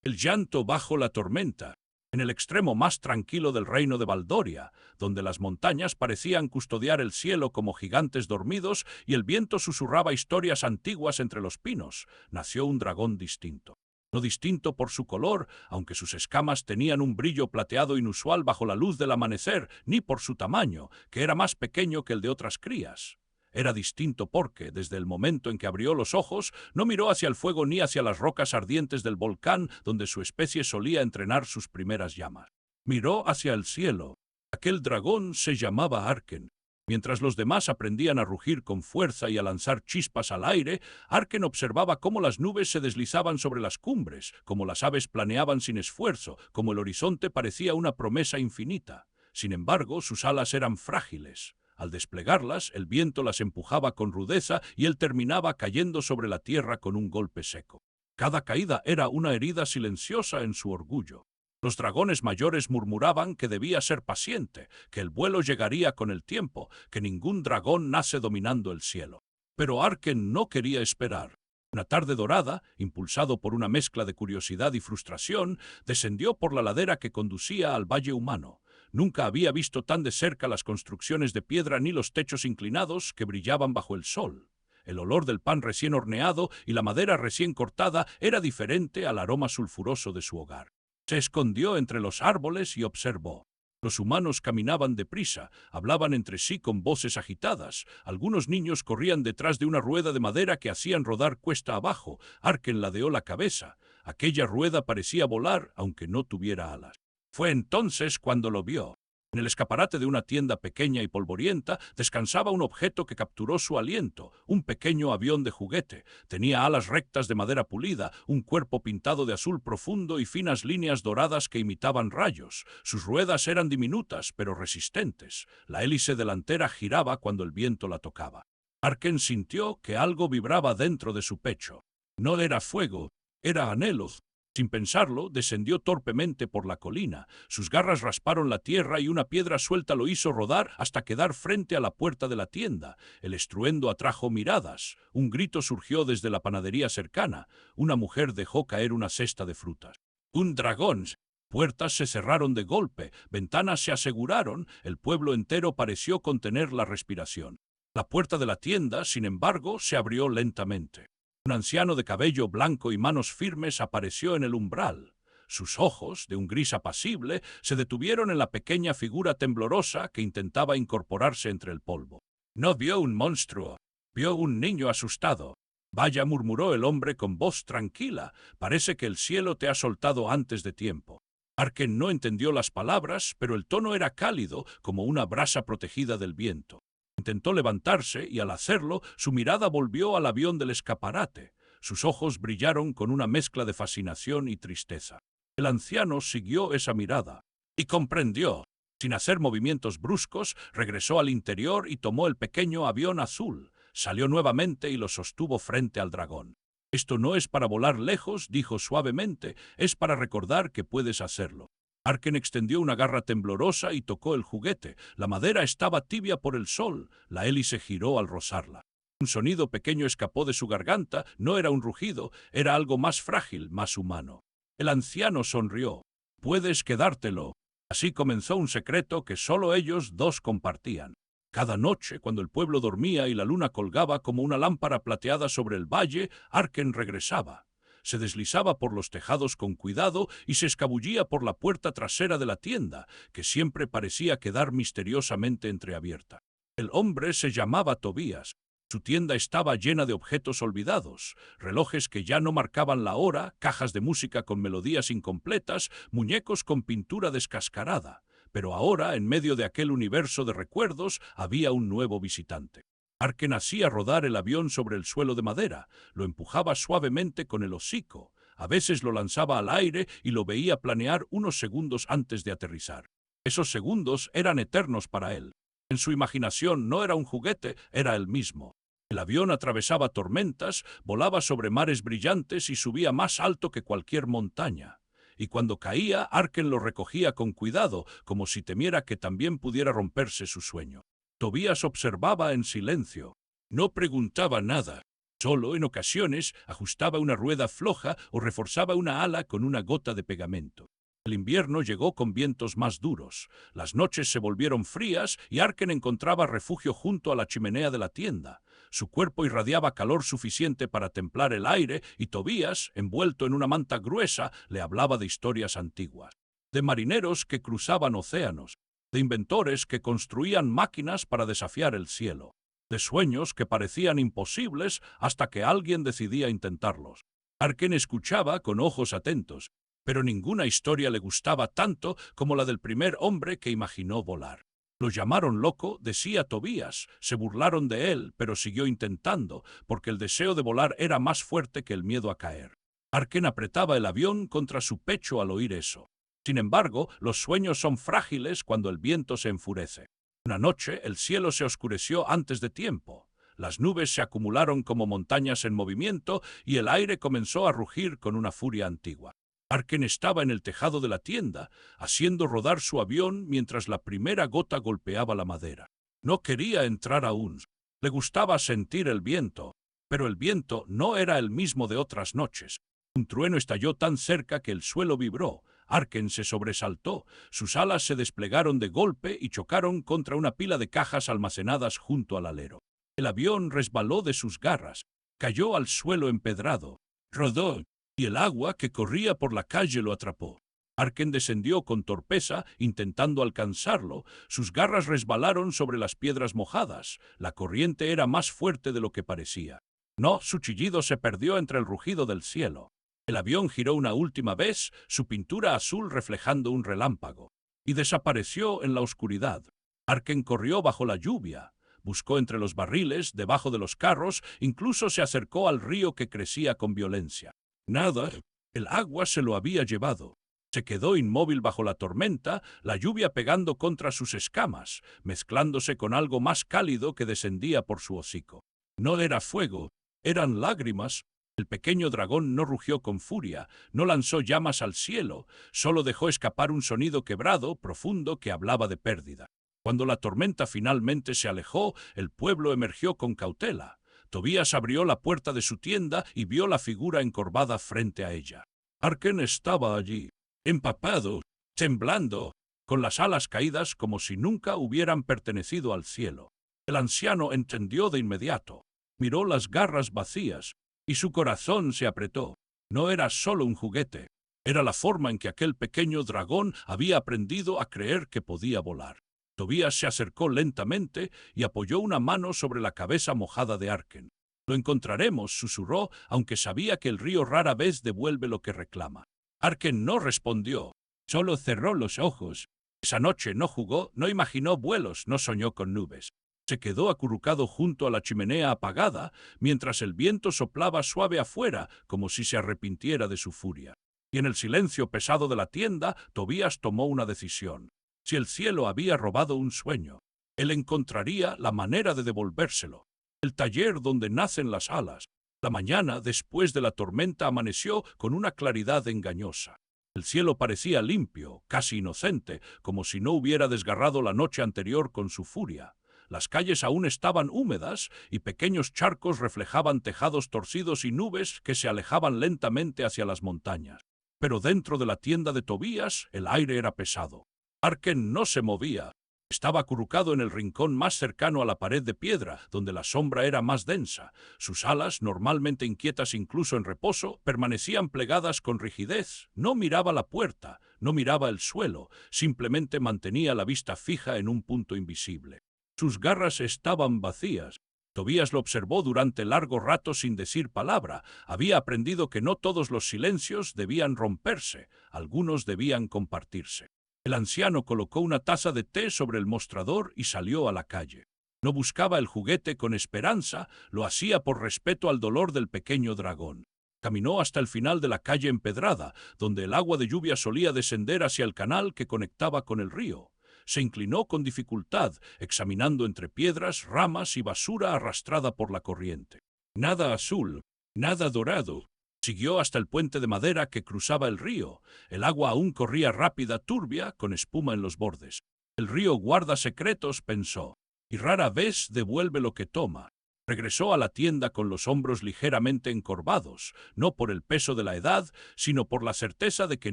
El llanto bajo la tormenta, en el extremo más tranquilo del reino de Baldoria, donde las montañas parecían custodiar el cielo como gigantes dormidos y el viento susurraba historias antiguas entre los pinos, nació un dragón distinto. No distinto por su color, aunque sus escamas tenían un brillo plateado inusual bajo la luz del amanecer, ni por su tamaño, que era más pequeño que el de otras crías. Era distinto porque, desde el momento en que abrió los ojos, no miró hacia el fuego ni hacia las rocas ardientes del volcán donde su especie solía entrenar sus primeras llamas. Miró hacia el cielo. Aquel dragón se llamaba Arken. Mientras los demás aprendían a rugir con fuerza y a lanzar chispas al aire, Arken observaba cómo las nubes se deslizaban sobre las cumbres, cómo las aves planeaban sin esfuerzo, cómo el horizonte parecía una promesa infinita. Sin embargo, sus alas eran frágiles. Al desplegarlas, el viento las empujaba con rudeza y él terminaba cayendo sobre la tierra con un golpe seco. Cada caída era una herida silenciosa en su orgullo. Los dragones mayores murmuraban que debía ser paciente, que el vuelo llegaría con el tiempo, que ningún dragón nace dominando el cielo. Pero Arken no quería esperar. Una tarde dorada, impulsado por una mezcla de curiosidad y frustración, descendió por la ladera que conducía al Valle Humano. Nunca había visto tan de cerca las construcciones de piedra ni los techos inclinados que brillaban bajo el sol. El olor del pan recién horneado y la madera recién cortada era diferente al aroma sulfuroso de su hogar. Se escondió entre los árboles y observó. Los humanos caminaban deprisa, hablaban entre sí con voces agitadas. Algunos niños corrían detrás de una rueda de madera que hacían rodar cuesta abajo. Arken ladeó la cabeza. Aquella rueda parecía volar, aunque no tuviera alas. Fue entonces cuando lo vio. En el escaparate de una tienda pequeña y polvorienta descansaba un objeto que capturó su aliento, un pequeño avión de juguete. Tenía alas rectas de madera pulida, un cuerpo pintado de azul profundo y finas líneas doradas que imitaban rayos. Sus ruedas eran diminutas, pero resistentes. La hélice delantera giraba cuando el viento la tocaba. Arken sintió que algo vibraba dentro de su pecho. No era fuego, era anhelo. Sin pensarlo, descendió torpemente por la colina. Sus garras rasparon la tierra y una piedra suelta lo hizo rodar hasta quedar frente a la puerta de la tienda. El estruendo atrajo miradas. Un grito surgió desde la panadería cercana. Una mujer dejó caer una cesta de frutas. ¡Un dragón! Puertas se cerraron de golpe, ventanas se aseguraron, el pueblo entero pareció contener la respiración. La puerta de la tienda, sin embargo, se abrió lentamente. Un anciano de cabello blanco y manos firmes apareció en el umbral. Sus ojos, de un gris apacible, se detuvieron en la pequeña figura temblorosa que intentaba incorporarse entre el polvo. No vio un monstruo, vio un niño asustado. Vaya, murmuró el hombre con voz tranquila, parece que el cielo te ha soltado antes de tiempo. Arken no entendió las palabras, pero el tono era cálido, como una brasa protegida del viento. Intentó levantarse y al hacerlo su mirada volvió al avión del escaparate. Sus ojos brillaron con una mezcla de fascinación y tristeza. El anciano siguió esa mirada y comprendió. Sin hacer movimientos bruscos, regresó al interior y tomó el pequeño avión azul. Salió nuevamente y lo sostuvo frente al dragón. Esto no es para volar lejos, dijo suavemente, es para recordar que puedes hacerlo. Arken extendió una garra temblorosa y tocó el juguete. La madera estaba tibia por el sol. La hélice giró al rozarla. Un sonido pequeño escapó de su garganta. No era un rugido, era algo más frágil, más humano. El anciano sonrió. Puedes quedártelo. Así comenzó un secreto que solo ellos dos compartían. Cada noche, cuando el pueblo dormía y la luna colgaba como una lámpara plateada sobre el valle, Arken regresaba. Se deslizaba por los tejados con cuidado y se escabullía por la puerta trasera de la tienda, que siempre parecía quedar misteriosamente entreabierta. El hombre se llamaba Tobías. Su tienda estaba llena de objetos olvidados, relojes que ya no marcaban la hora, cajas de música con melodías incompletas, muñecos con pintura descascarada. Pero ahora, en medio de aquel universo de recuerdos, había un nuevo visitante. Arken hacía rodar el avión sobre el suelo de madera, lo empujaba suavemente con el hocico, a veces lo lanzaba al aire y lo veía planear unos segundos antes de aterrizar. Esos segundos eran eternos para él. En su imaginación no era un juguete, era él mismo. El avión atravesaba tormentas, volaba sobre mares brillantes y subía más alto que cualquier montaña. Y cuando caía, Arken lo recogía con cuidado, como si temiera que también pudiera romperse su sueño. Tobías observaba en silencio. No preguntaba nada. Solo en ocasiones ajustaba una rueda floja o reforzaba una ala con una gota de pegamento. El invierno llegó con vientos más duros. Las noches se volvieron frías y Arken encontraba refugio junto a la chimenea de la tienda. Su cuerpo irradiaba calor suficiente para templar el aire y Tobías, envuelto en una manta gruesa, le hablaba de historias antiguas, de marineros que cruzaban océanos, de inventores que construían máquinas para desafiar el cielo, de sueños que parecían imposibles hasta que alguien decidía intentarlos. Arken escuchaba con ojos atentos, pero ninguna historia le gustaba tanto como la del primer hombre que imaginó volar. Lo llamaron loco, decía Tobías, se burlaron de él, pero siguió intentando, porque el deseo de volar era más fuerte que el miedo a caer. Arken apretaba el avión contra su pecho al oír eso. Sin embargo, los sueños son frágiles cuando el viento se enfurece. Una noche el cielo se oscureció antes de tiempo. Las nubes se acumularon como montañas en movimiento y el aire comenzó a rugir con una furia antigua. Arken estaba en el tejado de la tienda, haciendo rodar su avión mientras la primera gota golpeaba la madera. No quería entrar aún. Le gustaba sentir el viento, pero el viento no era el mismo de otras noches. Un trueno estalló tan cerca que el suelo vibró. Arken se sobresaltó, sus alas se desplegaron de golpe y chocaron contra una pila de cajas almacenadas junto al alero. El avión resbaló de sus garras, cayó al suelo empedrado, rodó, y el agua que corría por la calle lo atrapó. Arken descendió con torpeza, intentando alcanzarlo. Sus garras resbalaron sobre las piedras mojadas. La corriente era más fuerte de lo que parecía. No, su chillido se perdió entre el rugido del cielo. El avión giró una última vez, su pintura azul reflejando un relámpago, y desapareció en la oscuridad. Arken corrió bajo la lluvia, buscó entre los barriles, debajo de los carros, incluso se acercó al río que crecía con violencia. Nada, el agua se lo había llevado. Se quedó inmóvil bajo la tormenta, la lluvia pegando contra sus escamas, mezclándose con algo más cálido que descendía por su hocico. No era fuego, eran lágrimas. El pequeño dragón no rugió con furia, no lanzó llamas al cielo, solo dejó escapar un sonido quebrado, profundo, que hablaba de pérdida. Cuando la tormenta finalmente se alejó, el pueblo emergió con cautela. Tobías abrió la puerta de su tienda y vio la figura encorvada frente a ella. Arken estaba allí, empapado, temblando, con las alas caídas como si nunca hubieran pertenecido al cielo. El anciano entendió de inmediato. Miró las garras vacías, y su corazón se apretó. No era solo un juguete, era la forma en que aquel pequeño dragón había aprendido a creer que podía volar. Tobías se acercó lentamente y apoyó una mano sobre la cabeza mojada de Arken. «Lo encontraremos», susurró, aunque sabía que el río rara vez devuelve lo que reclama. Arken no respondió, solo cerró los ojos. Esa noche no jugó, no imaginó vuelos, no soñó con nubes. Se quedó acurrucado junto a la chimenea apagada, mientras el viento soplaba suave afuera, como si se arrepintiera de su furia. Y en el silencio pesado de la tienda, Tobías tomó una decisión. Si el cielo había robado un sueño, él encontraría la manera de devolvérselo. El taller donde nacen las alas. La mañana, después de la tormenta, amaneció con una claridad engañosa. El cielo parecía limpio, casi inocente, como si no hubiera desgarrado la noche anterior con su furia. Las calles aún estaban húmedas y pequeños charcos reflejaban tejados torcidos y nubes que se alejaban lentamente hacia las montañas. Pero dentro de la tienda de Tobías el aire era pesado. Arken no se movía. Estaba acurrucado en el rincón más cercano a la pared de piedra, donde la sombra era más densa. Sus alas, normalmente inquietas incluso en reposo, permanecían plegadas con rigidez. No miraba la puerta, no miraba el suelo, simplemente mantenía la vista fija en un punto invisible. Sus garras estaban vacías. Tobías lo observó durante largo rato sin decir palabra. Había aprendido que no todos los silencios debían romperse, algunos debían compartirse. El anciano colocó una taza de té sobre el mostrador y salió a la calle. No buscaba el juguete con esperanza, lo hacía por respeto al dolor del pequeño dragón. Caminó hasta el final de la calle empedrada, donde el agua de lluvia solía descender hacia el canal que conectaba con el río. Se inclinó con dificultad, examinando entre piedras, ramas y basura arrastrada por la corriente. Nada azul, nada dorado. Siguió hasta el puente de madera que cruzaba el río. El agua aún corría rápida, turbia, con espuma en los bordes. El río guarda secretos, pensó, y rara vez devuelve lo que toma. Regresó a la tienda con los hombros ligeramente encorvados, no por el peso de la edad, sino por la certeza de que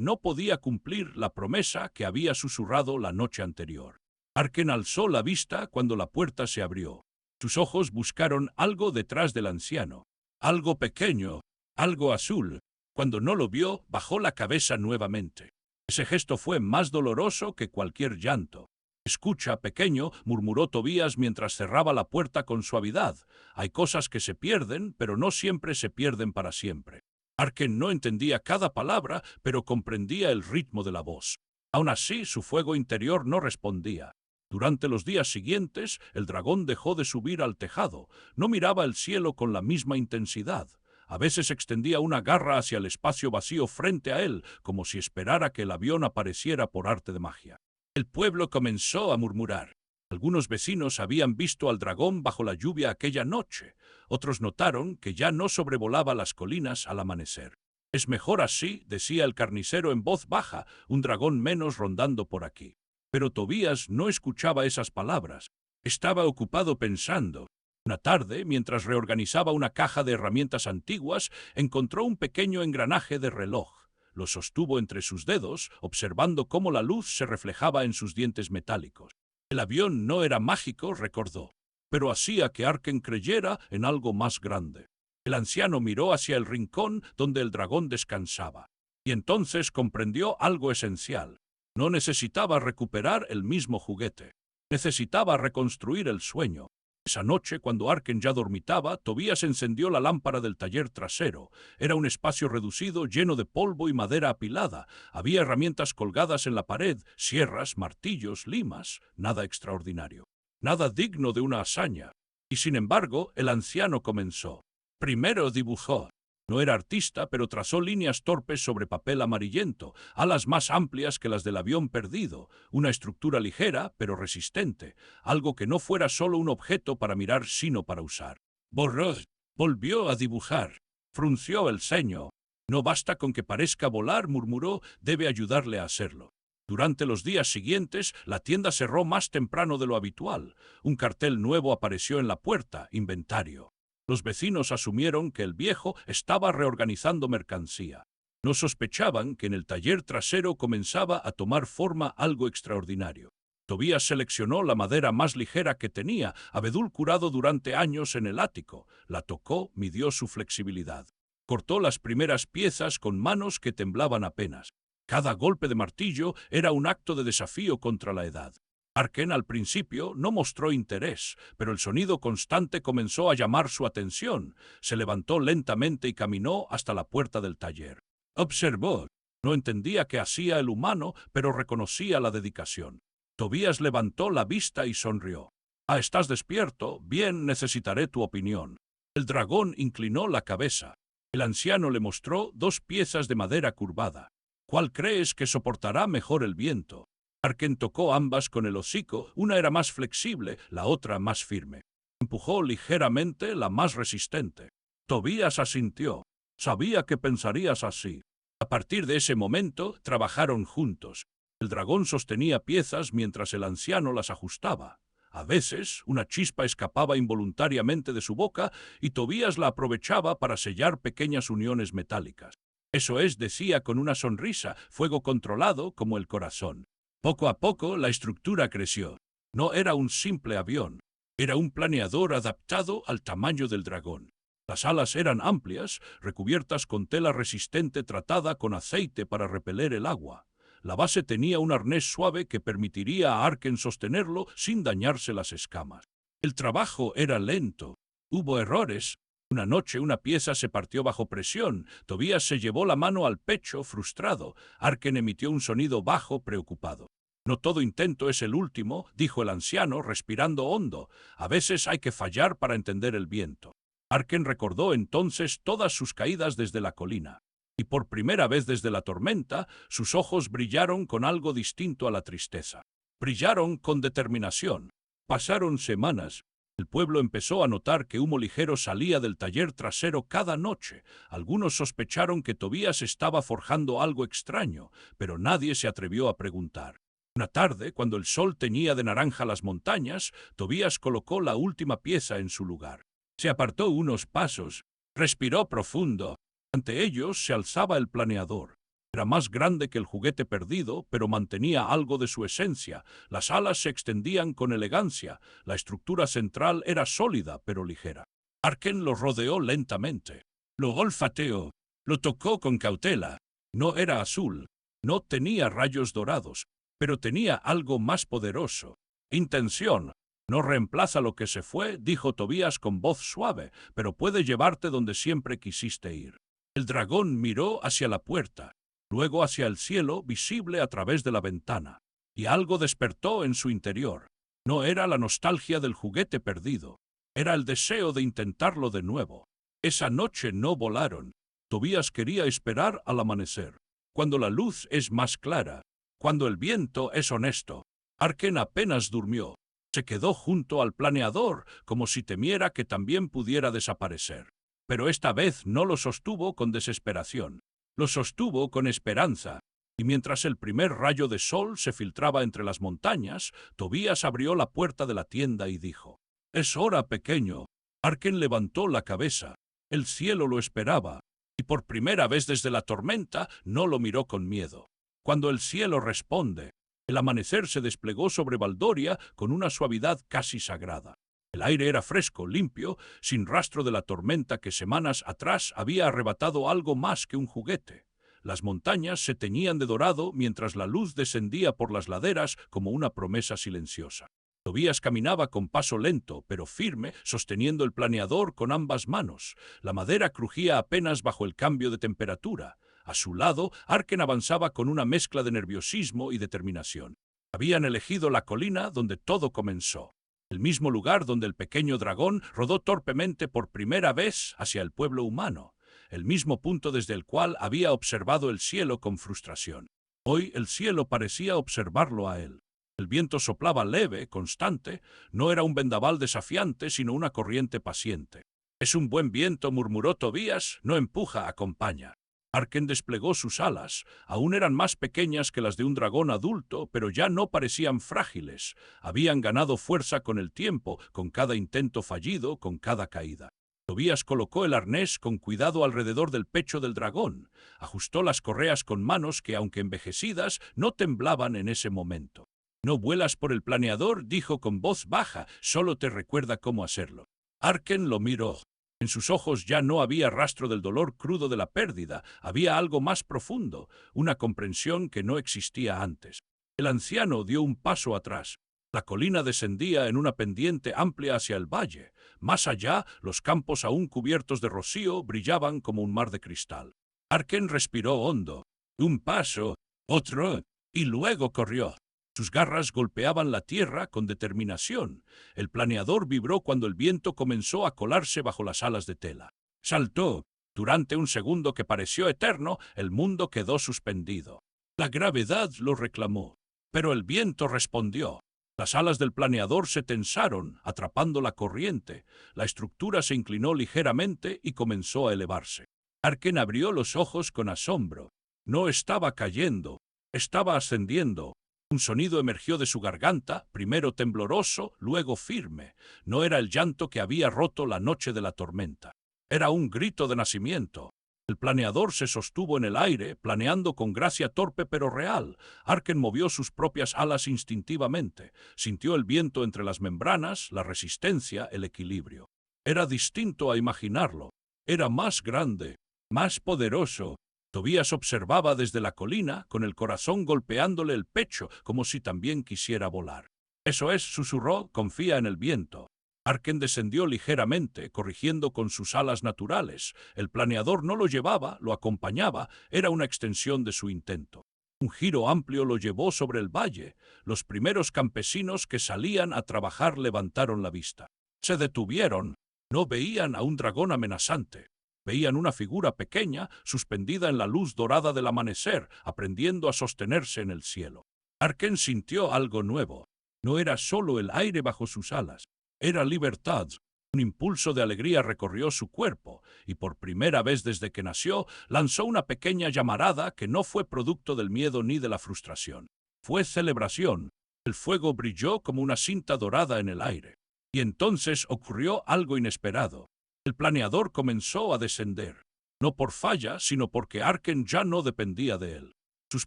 no podía cumplir la promesa que había susurrado la noche anterior. Arken alzó la vista cuando la puerta se abrió. Sus ojos buscaron algo detrás del anciano. Algo pequeño, algo azul. Cuando no lo vio, bajó la cabeza nuevamente. Ese gesto fue más doloroso que cualquier llanto. «Escucha, pequeño», murmuró Tobías mientras cerraba la puerta con suavidad. «Hay cosas que se pierden, pero no siempre se pierden para siempre». Arken no entendía cada palabra, pero comprendía el ritmo de la voz. Aún así, su fuego interior no respondía. Durante los días siguientes, el dragón dejó de subir al tejado. No miraba el cielo con la misma intensidad. A veces extendía una garra hacia el espacio vacío frente a él, como si esperara que el avión apareciera por arte de magia. El pueblo comenzó a murmurar. Algunos vecinos habían visto al dragón bajo la lluvia aquella noche. Otros notaron que ya no sobrevolaba las colinas al amanecer. «Es mejor así», decía el carnicero en voz baja, «un dragón menos rondando por aquí». Pero Tobías no escuchaba esas palabras. Estaba ocupado pensando. Una tarde, mientras reorganizaba una caja de herramientas antiguas, encontró un pequeño engranaje de reloj. Lo sostuvo entre sus dedos, observando cómo la luz se reflejaba en sus dientes metálicos. El avión no era mágico, recordó, pero hacía que Arken creyera en algo más grande. El anciano miró hacia el rincón donde el dragón descansaba, y entonces comprendió algo esencial. No necesitaba recuperar el mismo juguete. Necesitaba reconstruir el sueño. Esa noche, cuando Arken ya dormitaba, Tobías encendió la lámpara del taller trasero. Era un espacio reducido, lleno de polvo y madera apilada. Había herramientas colgadas en la pared, sierras, martillos, limas. Nada extraordinario. Nada digno de una hazaña. Y sin embargo, el anciano comenzó. Primero dibujó. No era artista, pero trazó líneas torpes sobre papel amarillento, alas más amplias que las del avión perdido, una estructura ligera, pero resistente, algo que no fuera solo un objeto para mirar, sino para usar. Borró, volvió a dibujar, frunció el ceño. «No basta con que parezca volar», murmuró, «debe ayudarle a hacerlo». Durante los días siguientes, la tienda cerró más temprano de lo habitual. Un cartel nuevo apareció en la puerta, inventario. Los vecinos asumieron que el viejo estaba reorganizando mercancía. No sospechaban que en el taller trasero comenzaba a tomar forma algo extraordinario. Tobías seleccionó la madera más ligera que tenía, abedul curado durante años en el ático. La tocó, midió su flexibilidad. Cortó las primeras piezas con manos que temblaban apenas. Cada golpe de martillo era un acto de desafío contra la edad. Arken al principio no mostró interés, pero el sonido constante comenzó a llamar su atención. Se levantó lentamente y caminó hasta la puerta del taller. Observó. No entendía qué hacía el humano, pero reconocía la dedicación. Tobías levantó la vista y sonrió. «Ah, ¿estás despierto? Bien, necesitaré tu opinión». El dragón inclinó la cabeza. El anciano le mostró 2 piezas de madera curvada. «¿Cuál crees que soportará mejor el viento?» Arken tocó ambas con el hocico, una era más flexible, la otra más firme. Empujó ligeramente la más resistente. Tobías asintió. Sabía que pensarías así. A partir de ese momento, trabajaron juntos. El dragón sostenía piezas mientras el anciano las ajustaba. A veces, una chispa escapaba involuntariamente de su boca y Tobías la aprovechaba para sellar pequeñas uniones metálicas. «Eso es», decía con una sonrisa, «fuego controlado como el corazón». Poco a poco la estructura creció. No era un simple avión, era un planeador adaptado al tamaño del dragón. Las alas eran amplias, recubiertas con tela resistente tratada con aceite para repeler el agua. La base tenía un arnés suave que permitiría a Arken sostenerlo sin dañarse las escamas. El trabajo era lento. Hubo errores. Una noche una pieza se partió bajo presión. Tobías se llevó la mano al pecho, frustrado. Arken emitió un sonido bajo, preocupado. «No todo intento es el último», dijo el anciano, respirando hondo. «A veces hay que fallar para entender el viento». Arken recordó entonces todas sus caídas desde la colina. Y por primera vez desde la tormenta, sus ojos brillaron con algo distinto a la tristeza. Brillaron con determinación. Pasaron semanas. El pueblo empezó a notar que humo ligero salía del taller trasero cada noche. Algunos sospecharon que Tobías estaba forjando algo extraño, pero nadie se atrevió a preguntar. Una tarde, cuando el sol teñía de naranja las montañas, Tobías colocó la última pieza en su lugar. Se apartó unos pasos, respiró profundo. Ante ellos se alzaba el planeador. Era más grande que el juguete perdido, pero mantenía algo de su esencia. Las alas se extendían con elegancia. La estructura central era sólida, pero ligera. Arken lo rodeó lentamente. Lo olfateó. Lo tocó con cautela. No era azul. No tenía rayos dorados, pero tenía algo más poderoso. Intención. No reemplaza lo que se fue, dijo Tobías con voz suave, pero puede llevarte donde siempre quisiste ir. El dragón miró hacia la puerta, luego hacia el cielo visible a través de la ventana, y algo despertó en su interior. No era la nostalgia del juguete perdido, era el deseo de intentarlo de nuevo. Esa noche no volaron. Tobías quería esperar al amanecer, cuando la luz es más clara, cuando el viento es honesto. Arken apenas durmió. Se quedó junto al planeador, como si temiera que también pudiera desaparecer. Pero esta vez no lo sostuvo con desesperación. Lo sostuvo con esperanza. Y mientras el primer rayo de sol se filtraba entre las montañas, Tobías abrió la puerta de la tienda y dijo: «Es hora, pequeño». Arken levantó la cabeza. El cielo lo esperaba, y por primera vez desde la tormenta no lo miró con miedo. Cuando el cielo responde, el amanecer se desplegó sobre Baldoria con una suavidad casi sagrada. El aire era fresco, limpio, sin rastro de la tormenta que semanas atrás había arrebatado algo más que un juguete. Las montañas se teñían de dorado mientras la luz descendía por las laderas como una promesa silenciosa. Tobías caminaba con paso lento, pero firme, sosteniendo el planeador con ambas manos. La madera crujía apenas bajo el cambio de temperatura. A su lado, Arken avanzaba con una mezcla de nerviosismo y determinación. Habían elegido la colina donde todo comenzó, el mismo lugar donde el pequeño dragón rodó torpemente por primera vez hacia el pueblo humano, el mismo punto desde el cual había observado el cielo con frustración. Hoy el cielo parecía observarlo a él. El viento soplaba leve, constante, no era un vendaval desafiante, sino una corriente paciente. «Es un buen viento», murmuró Tobías, «no empuja, acompaña». Arken desplegó sus alas. Aún eran más pequeñas que las de un dragón adulto, pero ya no parecían frágiles. Habían ganado fuerza con el tiempo, con cada intento fallido, con cada caída. Tobías colocó el arnés con cuidado alrededor del pecho del dragón. Ajustó las correas con manos que, aunque envejecidas, no temblaban en ese momento. «No vuelas por el planeador», dijo con voz baja, «solo te recuerda cómo hacerlo». Arken lo miró. En sus ojos ya no había rastro del dolor crudo de la pérdida, había algo más profundo, una comprensión que no existía antes. El anciano dio un paso atrás. La colina descendía en una pendiente amplia hacia el valle. Más allá, los campos aún cubiertos de rocío brillaban como un mar de cristal. Arken respiró hondo. Un paso, otro, y luego corrió. Sus garras golpeaban la tierra con determinación. El planeador vibró cuando el viento comenzó a colarse bajo las alas de tela. Saltó. Durante un segundo que pareció eterno, el mundo quedó suspendido. La gravedad lo reclamó, pero el viento respondió. Las alas del planeador se tensaron, atrapando la corriente. La estructura se inclinó ligeramente y comenzó a elevarse. Arken abrió los ojos con asombro. No estaba cayendo, estaba ascendiendo. Un sonido emergió de su garganta, primero tembloroso, luego firme. No era el llanto que había roto la noche de la tormenta. Era un grito de nacimiento. El planeador se sostuvo en el aire, planeando con gracia torpe pero real. Arken movió sus propias alas instintivamente. Sintió el viento entre las membranas, la resistencia, el equilibrio. Era distinto a imaginarlo. Era más grande, más poderoso. Tobías observaba desde la colina, con el corazón golpeándole el pecho, como si también quisiera volar. «Eso es», susurró, «confía en el viento». Arken descendió ligeramente, corrigiendo con sus alas naturales. El planeador no lo llevaba, lo acompañaba, era una extensión de su intento. Un giro amplio lo llevó sobre el valle. Los primeros campesinos que salían a trabajar levantaron la vista. Se detuvieron. No veían a un dragón amenazante. Veían una figura pequeña, suspendida en la luz dorada del amanecer, aprendiendo a sostenerse en el cielo. Arken sintió algo nuevo. No era solo el aire bajo sus alas, era libertad. Un impulso de alegría recorrió su cuerpo, y por primera vez desde que nació, lanzó una pequeña llamarada que no fue producto del miedo ni de la frustración. Fue celebración. El fuego brilló como una cinta dorada en el aire. Y entonces ocurrió algo inesperado. El planeador comenzó a descender, no por falla, sino porque Arken ya no dependía de él. Sus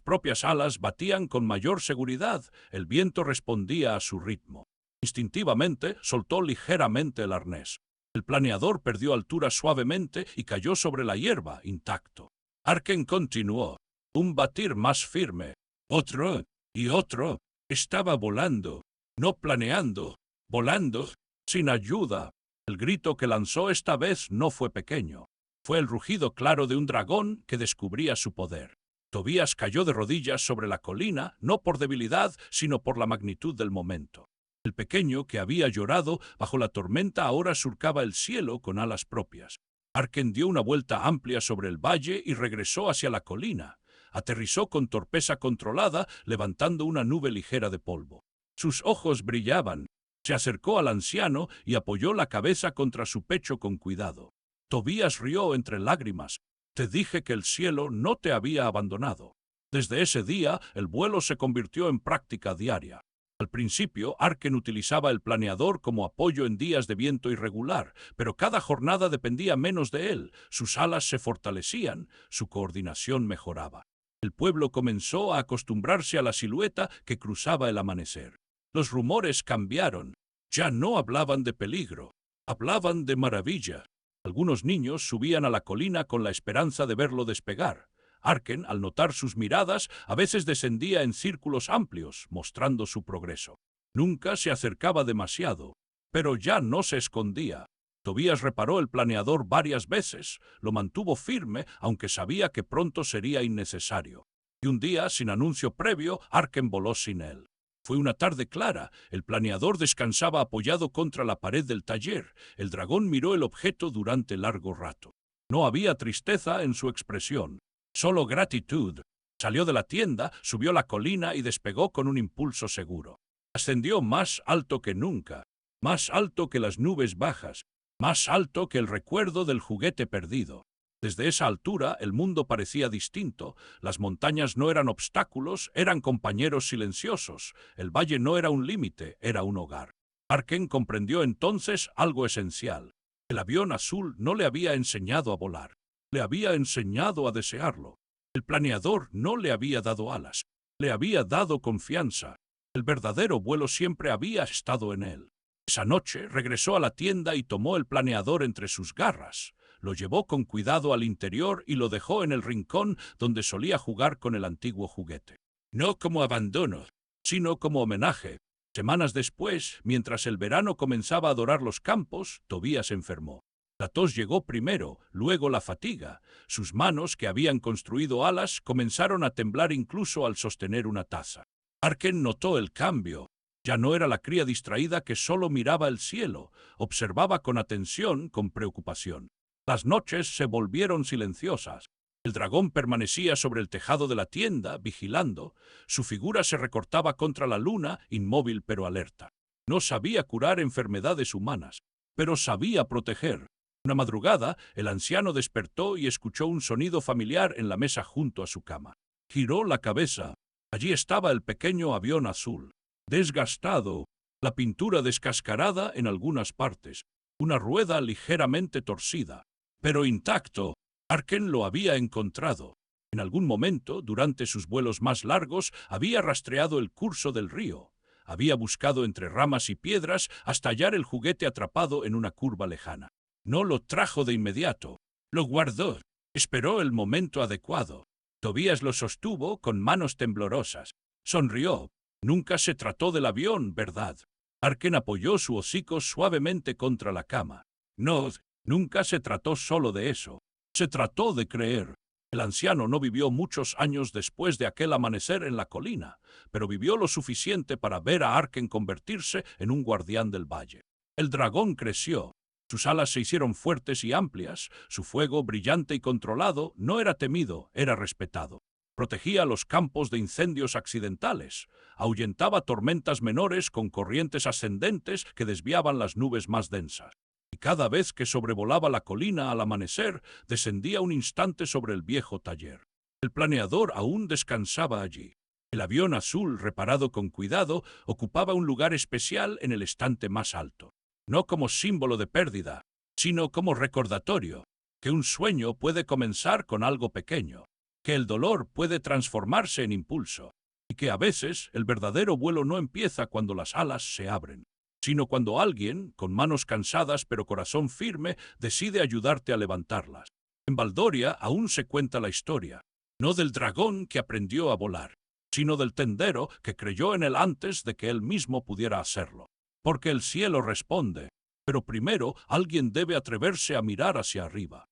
propias alas batían con mayor seguridad, el viento respondía a su ritmo. Instintivamente soltó ligeramente el arnés. El planeador perdió altura suavemente y cayó sobre la hierba, intacto. Arken continuó. Un batir más firme. Otro y otro. Estaba volando, no planeando, volando, sin ayuda. El grito que lanzó esta vez no fue pequeño. Fue el rugido claro de un dragón que descubría su poder. Tobías cayó de rodillas sobre la colina, no por debilidad, sino por la magnitud del momento. El pequeño, que había llorado bajo la tormenta, ahora surcaba el cielo con alas propias. Arken dio una vuelta amplia sobre el valle y regresó hacia la colina. Aterrizó con torpeza controlada, levantando una nube ligera de polvo. Sus ojos brillaban. Se acercó al anciano y apoyó la cabeza contra su pecho con cuidado. Tobías rió entre lágrimas. Te dije que el cielo no te había abandonado. Desde ese día, el vuelo se convirtió en práctica diaria. Al principio, Arken utilizaba el planeador como apoyo en días de viento irregular, pero cada jornada dependía menos de él. Sus alas se fortalecían, su coordinación mejoraba. El pueblo comenzó a acostumbrarse a la silueta que cruzaba el amanecer. Los rumores cambiaron. Ya no hablaban de peligro, hablaban de maravilla. Algunos niños subían a la colina con la esperanza de verlo despegar. Arken, al notar sus miradas, a veces descendía en círculos amplios, mostrando su progreso. Nunca se acercaba demasiado, pero ya no se escondía. Tobías reparó el planeador varias veces, lo mantuvo firme, aunque sabía que pronto sería innecesario. Y un día, sin anuncio previo, Arken voló sin él. Fue una tarde clara, el planeador descansaba apoyado contra la pared del taller. El dragón miró el objeto durante largo rato. No había tristeza en su expresión, solo gratitud. Salió de la tienda, subió la colina y despegó con un impulso seguro. Ascendió más alto que nunca, más alto que las nubes bajas, más alto que el recuerdo del juguete perdido. Desde esa altura el mundo parecía distinto. Las montañas no eran obstáculos, eran compañeros silenciosos. El valle no era un límite, era un hogar. Arken comprendió entonces algo esencial. El avión azul no le había enseñado a volar, le había enseñado a desearlo. El planeador no le había dado alas, le había dado confianza. El verdadero vuelo siempre había estado en él. Esa noche regresó a la tienda y tomó el planeador entre sus garras. Lo llevó con cuidado al interior y lo dejó en el rincón donde solía jugar con el antiguo juguete. No como abandono, sino como homenaje. Semanas después, mientras el verano comenzaba a dorar los campos, Tobías enfermó. La tos llegó primero, luego la fatiga. Sus manos, que habían construido alas, comenzaron a temblar incluso al sostener una taza. Arken notó el cambio. Ya no era la cría distraída que solo miraba el cielo, observaba con atención, con preocupación. Las noches se volvieron silenciosas. El dragón permanecía sobre el tejado de la tienda, vigilando. Su figura se recortaba contra la luna, inmóvil pero alerta. No sabía curar enfermedades humanas, pero sabía proteger. Una madrugada, el anciano despertó y escuchó un sonido familiar en la mesa junto a su cama. Giró la cabeza. Allí estaba el pequeño avión azul, desgastado, la pintura descascarada en algunas partes, una rueda ligeramente torcida, pero intacto. Arken lo había encontrado. En algún momento, durante sus vuelos más largos, había rastreado el curso del río. Había buscado entre ramas y piedras hasta hallar el juguete atrapado en una curva lejana. No lo trajo de inmediato. Lo guardó. Esperó el momento adecuado. Tobías lo sostuvo con manos temblorosas. Sonrió. Nunca se trató del avión, ¿verdad? Arken apoyó su hocico suavemente contra la cama. No, nunca se trató solo de eso. Se trató de creer. El anciano no vivió muchos años después de aquel amanecer en la colina, pero vivió lo suficiente para ver a Arken convertirse en un guardián del valle. El dragón creció. Sus alas se hicieron fuertes y amplias. Su fuego, brillante y controlado, no era temido, era respetado. Protegía los campos de incendios accidentales. Ahuyentaba tormentas menores con corrientes ascendentes que desviaban las nubes más densas. Y cada vez que sobrevolaba la colina al amanecer, descendía un instante sobre el viejo taller. El planeador aún descansaba allí. El avión azul, reparado con cuidado, ocupaba un lugar especial en el estante más alto. no como símbolo de pérdida, sino como recordatorio, que un sueño puede comenzar con algo pequeño, que el dolor puede transformarse en impulso, y que a veces el verdadero vuelo no empieza cuando las alas se abren, sino cuando alguien, con manos cansadas pero corazón firme, decide ayudarte a levantarlas. En Baldoria aún se cuenta la historia, no del dragón que aprendió a volar, sino del tendero que creyó en él antes de que él mismo pudiera hacerlo. Porque el cielo responde, pero primero alguien debe atreverse a mirar hacia arriba.